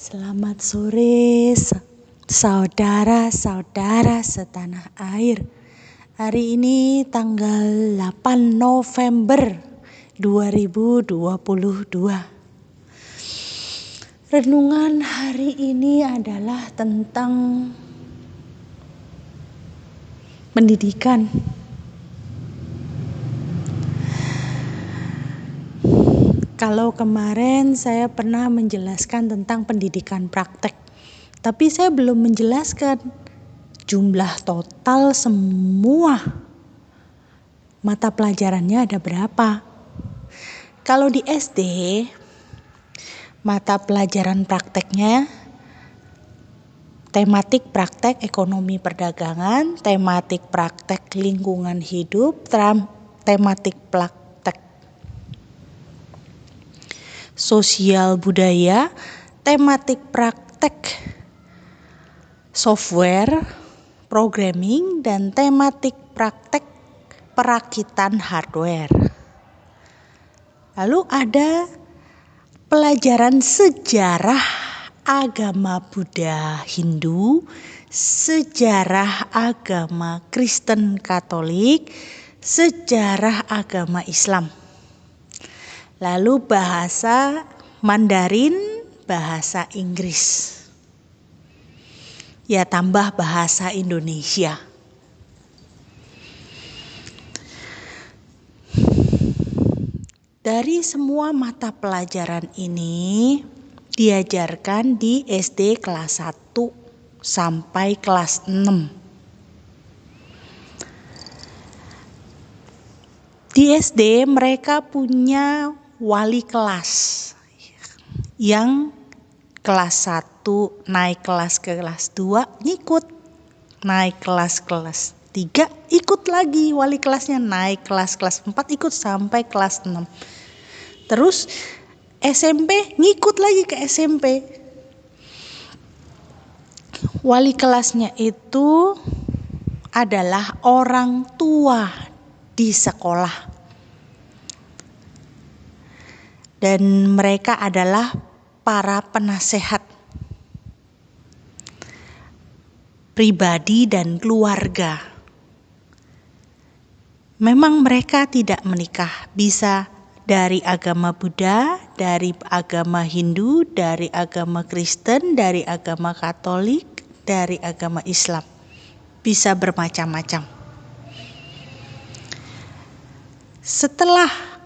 Selamat sore saudara-saudara setanah air. Hari ini tanggal 8 November 2022. Renungan hari ini adalah tentang pendidikan. Kalau kemarin saya pernah menjelaskan tentang pendidikan praktek, tapi saya belum menjelaskan jumlah total semua mata pelajarannya ada berapa. Kalau di SD, mata pelajaran prakteknya tematik praktek ekonomi perdagangan, tematik praktek lingkungan hidup, tematik praktek sosial budaya, tematik praktek software, programming, dan tematik praktek perakitan hardware. Lalu ada pelajaran sejarah agama Buddha Hindu, sejarah agama Kristen Katolik, sejarah agama Islam. Lalu bahasa Mandarin, bahasa Inggris. Ya, tambah bahasa Indonesia. Dari semua mata pelajaran ini diajarkan di SD kelas 1 sampai kelas 6. Di SD mereka punya wali kelas yang kelas 1 naik kelas ke kelas 2 ngikut, naik kelas 3 ikut lagi wali kelasnya, naik kelas 4 ikut sampai kelas 6. Terus SMP ngikut lagi ke SMP. Wali kelasnya itu adalah orang tua di sekolah. Dan mereka adalah para penasehat pribadi dan keluarga. Memang mereka tidak menikah, bisa dari agama Buddha, dari agama Hindu, dari agama Kristen, dari agama Katolik, dari agama Islam. Bisa bermacam-macam. Setelah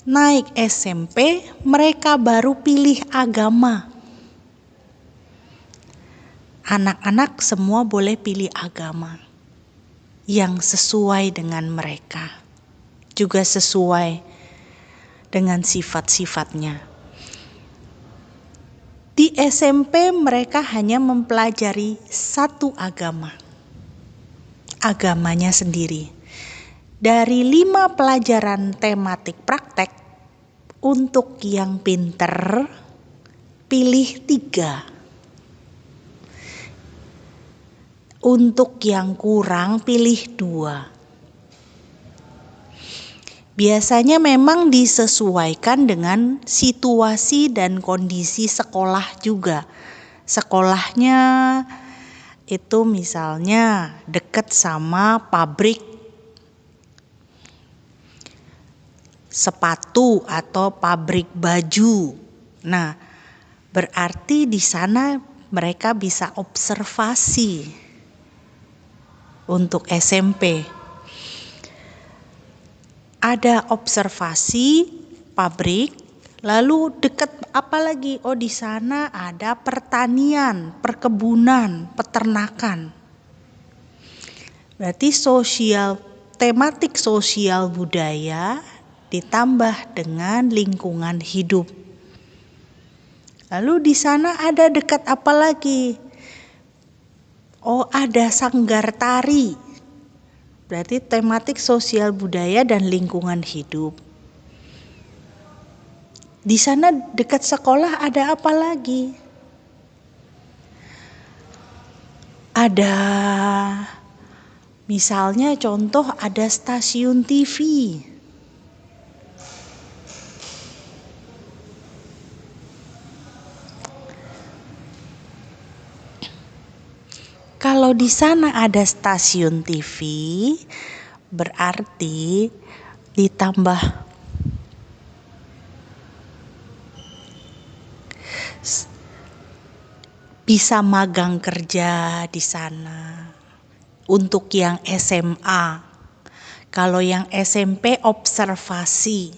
naik SMP, mereka baru pilih agama. Anak-anak semua boleh pilih agama yang sesuai dengan mereka, juga sesuai dengan sifat-sifatnya. Di SMP mereka hanya mempelajari satu agama, agamanya sendiri. Dari 5 pelajaran tematik praktek, untuk yang pinter pilih 3. Untuk yang kurang pilih 2. Biasanya memang disesuaikan dengan situasi dan kondisi sekolah juga. Sekolahnya itu misalnya dekat sama pabrik sepatu atau pabrik baju. Nah, berarti di sana mereka bisa observasi untuk SMP. Ada observasi pabrik, lalu dekat apa lagi? Oh, di sana ada pertanian, perkebunan, peternakan. Berarti tematik sosial budaya ditambah dengan lingkungan hidup. Lalu di sana ada dekat apa lagi? Oh, ada sanggar tari. Berarti tematik sosial budaya dan lingkungan hidup. Di sana dekat sekolah ada apa lagi? Ada misalnya contoh ada stasiun TV. kalau di sana ada stasiun TV, berarti ditambah bisa magang kerja di sana. Untuk yang SMA, kalau yang SMP observasi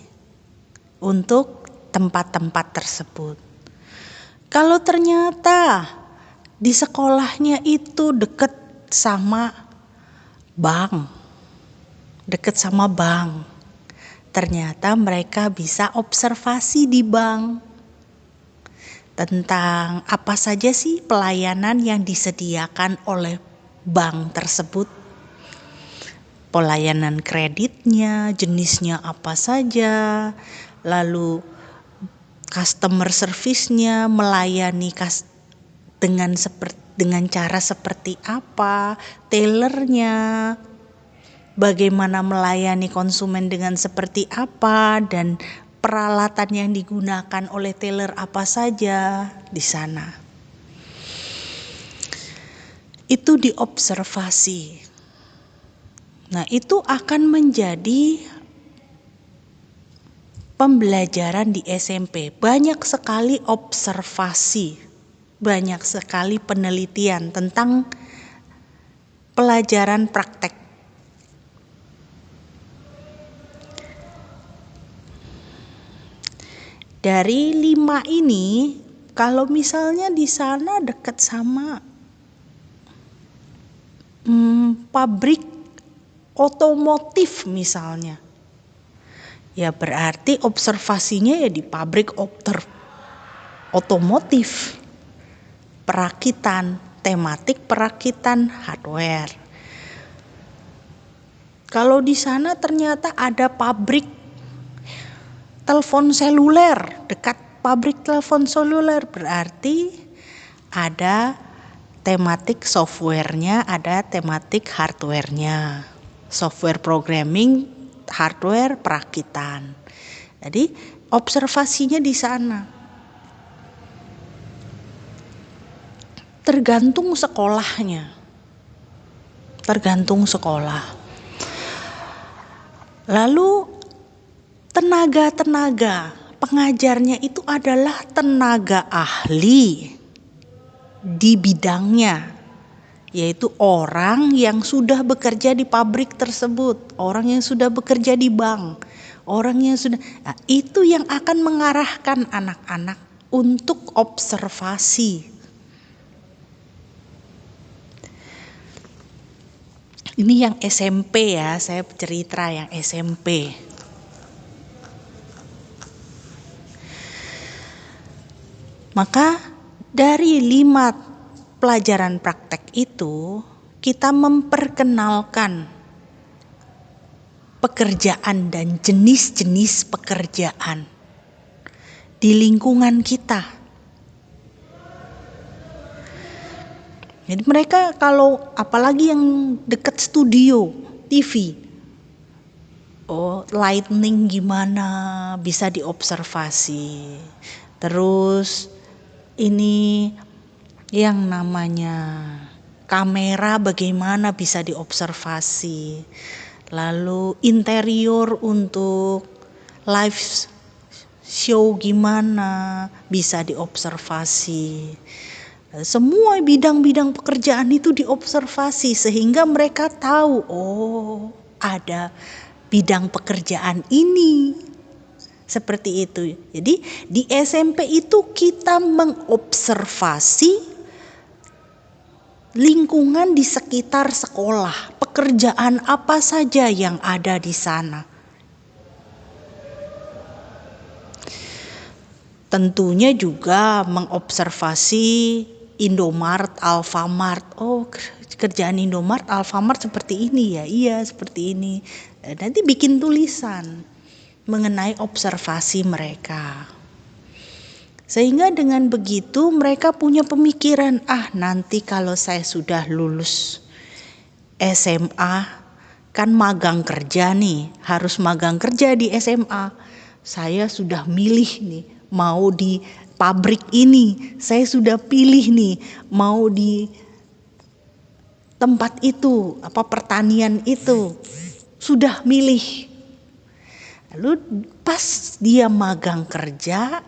untuk tempat-tempat tersebut. Kalau ternyata di sekolahnya itu dekat sama bank, ternyata mereka bisa observasi di bank tentang apa saja sih pelayanan yang disediakan oleh bank tersebut. Pelayanan kreditnya, jenisnya apa saja, lalu customer service-nya melayani dengan cara seperti apa, tellernya bagaimana melayani konsumen dengan seperti apa, dan peralatan yang digunakan oleh teller apa saja di sana. Itu diobservasi. Nah, itu akan menjadi pembelajaran di SMP. Banyak sekali observasi, banyak sekali penelitian tentang pelajaran praktek. Dari 5 ini, kalau misalnya di sana dekat sama pabrik otomotif misalnya, ya berarti observasinya ya di pabrik otomotif, perakitan, tematik perakitan hardware. Kalau di sana ternyata ada pabrik telepon seluler, dekat pabrik telepon seluler, berarti ada tematik softwarenya, ada tematik hardwarenya. Software programming, hardware perakitan. Jadi observasinya di sana. Tergantung sekolahnya. Lalu tenaga pengajarnya itu adalah tenaga ahli di bidangnya, yaitu orang yang sudah bekerja di pabrik tersebut, orang yang sudah bekerja di bank, nah, itu yang akan mengarahkan anak-anak untuk observasi. Ini yang SMP ya, saya cerita yang SMP. Maka dari 5 pelajaran praktek itu, kita memperkenalkan pekerjaan dan jenis-jenis pekerjaan di lingkungan kita. Jadi mereka kalau apalagi yang dekat studio TV, lighting gimana bisa diobservasi. Terus ini yang namanya kamera bagaimana bisa diobservasi. Lalu interior untuk live show gimana bisa diobservasi. Semua bidang-bidang pekerjaan itu diobservasi sehingga mereka tahu, ada bidang pekerjaan ini. Seperti itu. Jadi di SMP itu kita mengobservasi lingkungan di sekitar sekolah, pekerjaan apa saja yang ada di sana. Tentunya juga mengobservasi Indomart, Alfamart. Kerjaan Indomart, Alfamart seperti ini ya, iya seperti ini. Nanti bikin tulisan mengenai observasi mereka. Sehingga dengan begitu mereka punya pemikiran, nanti kalau saya sudah lulus SMA kan magang kerja nih, harus magang kerja di SMA. Saya sudah milih nih, mau di pabrik ini, saya sudah pilih nih, mau di tempat itu, pertanian itu, sudah milih. Lalu pas dia magang kerja,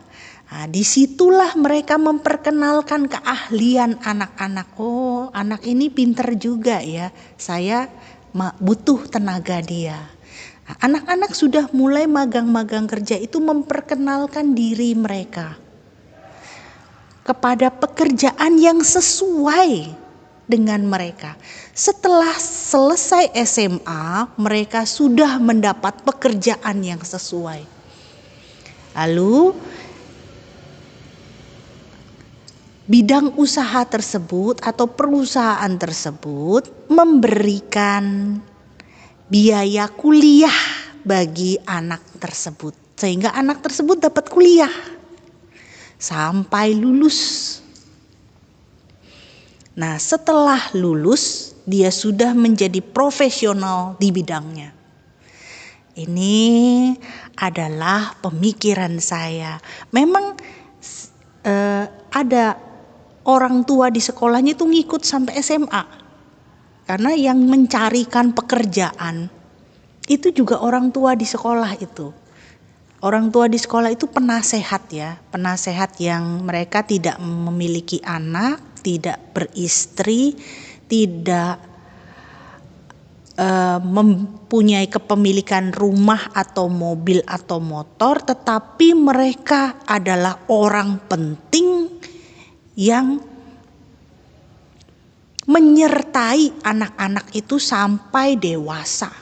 disitulah mereka memperkenalkan keahlian anak-anak. Oh, anak ini pinter juga ya, saya butuh tenaga dia. Anak-anak sudah mulai magang-magang kerja itu memperkenalkan diri mereka kepada pekerjaan yang sesuai dengan mereka. Setelah selesai SMA, mereka sudah mendapat pekerjaan yang sesuai. Lalu bidang usaha tersebut atau perusahaan tersebut memberikan biaya kuliah bagi anak tersebut, sehingga anak tersebut dapat kuliah sampai lulus. Nah, setelah lulus dia sudah menjadi profesional di bidangnya. Ini adalah pemikiran saya. Memang ada orang tua di sekolahnya itu ngikut sampai SMA. Karena yang mencarikan pekerjaan itu juga orang tua di sekolah itu. Orang tua di sekolah itu penasehat ya, penasehat yang mereka tidak memiliki anak, tidak beristri, tidak mempunyai kepemilikan rumah atau mobil atau motor, tetapi mereka adalah orang penting yang menyertai anak-anak itu sampai dewasa,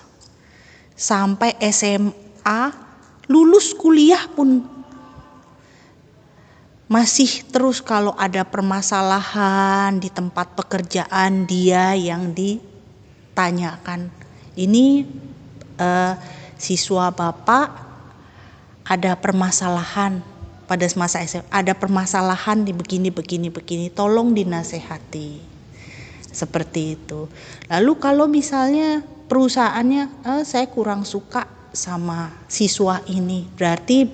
sampai SMA, lulus kuliah pun masih terus kalau ada permasalahan di tempat pekerjaan dia yang ditanyakan. Ini siswa bapak ada permasalahan pada masa SMA, ada permasalahan di begini, tolong dinasehati. Seperti itu. Lalu kalau misalnya perusahaannya saya kurang suka sama siswa ini, berarti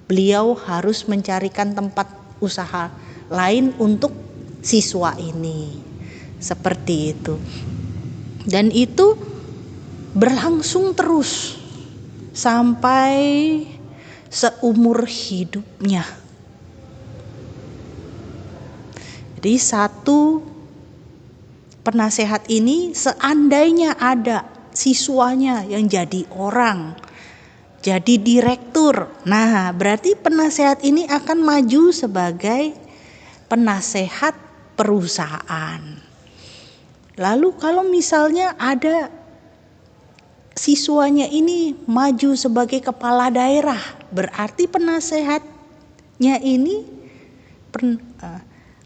beliau harus mencarikan tempat usaha lain untuk siswa ini. Seperti itu. Dan itu berlangsung terus sampai seumur hidupnya. Jadi satu penasehat ini seandainya ada siswanya yang jadi orang, jadi direktur, nah berarti penasehat ini akan maju sebagai penasehat perusahaan. Lalu kalau misalnya ada siswanya ini maju sebagai kepala daerah, berarti penasehatnya ini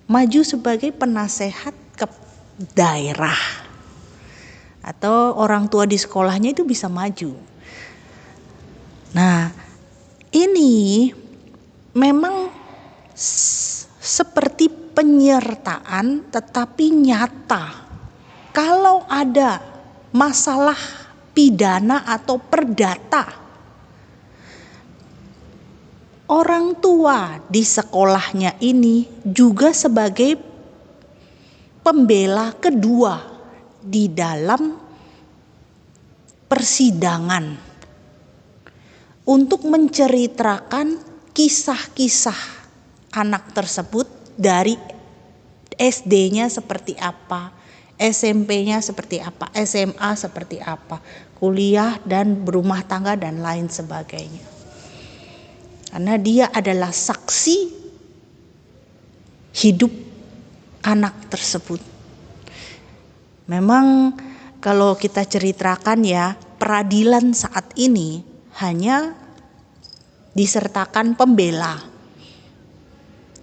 maju sebagai penasehat ke daerah, atau orang tua di sekolahnya itu bisa maju. Nah, ini memang seperti penyertaan tetapi nyata. Kalau ada masalah pidana atau perdata, orang tua di sekolahnya ini juga sebagai pembela kedua di dalam persidangan untuk menceritakan kisah-kisah anak tersebut dari SD-nya seperti apa, SMP-nya seperti apa, SMA seperti apa, kuliah dan berumah tangga dan lain sebagainya. Karena dia adalah saksi hidup anak tersebut. Memang kalau kita ceritakan ya, peradilan saat ini hanya disertakan pembela,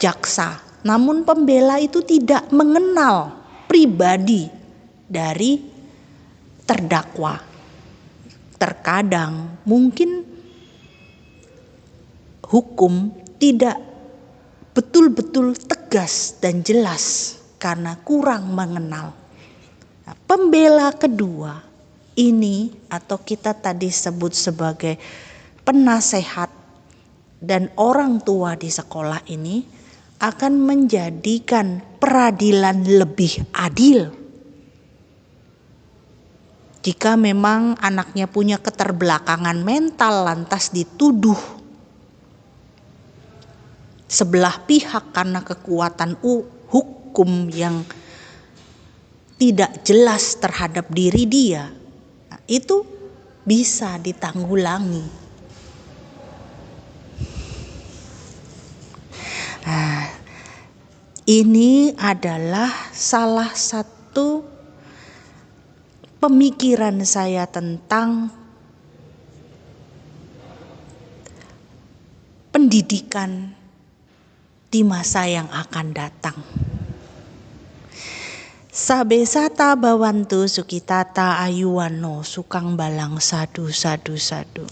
jaksa. Namun pembela itu tidak mengenal pribadi dari terdakwa. Terkadang mungkin hukum tidak betul-betul tegas dan jelas karena kurang mengenal. Nah, pembela kedua ini atau kita tadi sebut sebagai penasehat dan orang tua di sekolah ini akan menjadikan peradilan lebih adil, Jika memang anaknya punya keterbelakangan mental lantas dituduh sebelah pihak karena kekuatan hukum yang tidak jelas terhadap diri dia, itu bisa ditanggulangi. Nah, ini adalah salah satu pemikiran saya tentang pendidikan di masa yang akan datang. Sabesata bawantu sukitata ayuwano sukang balang sadu sadu sadu.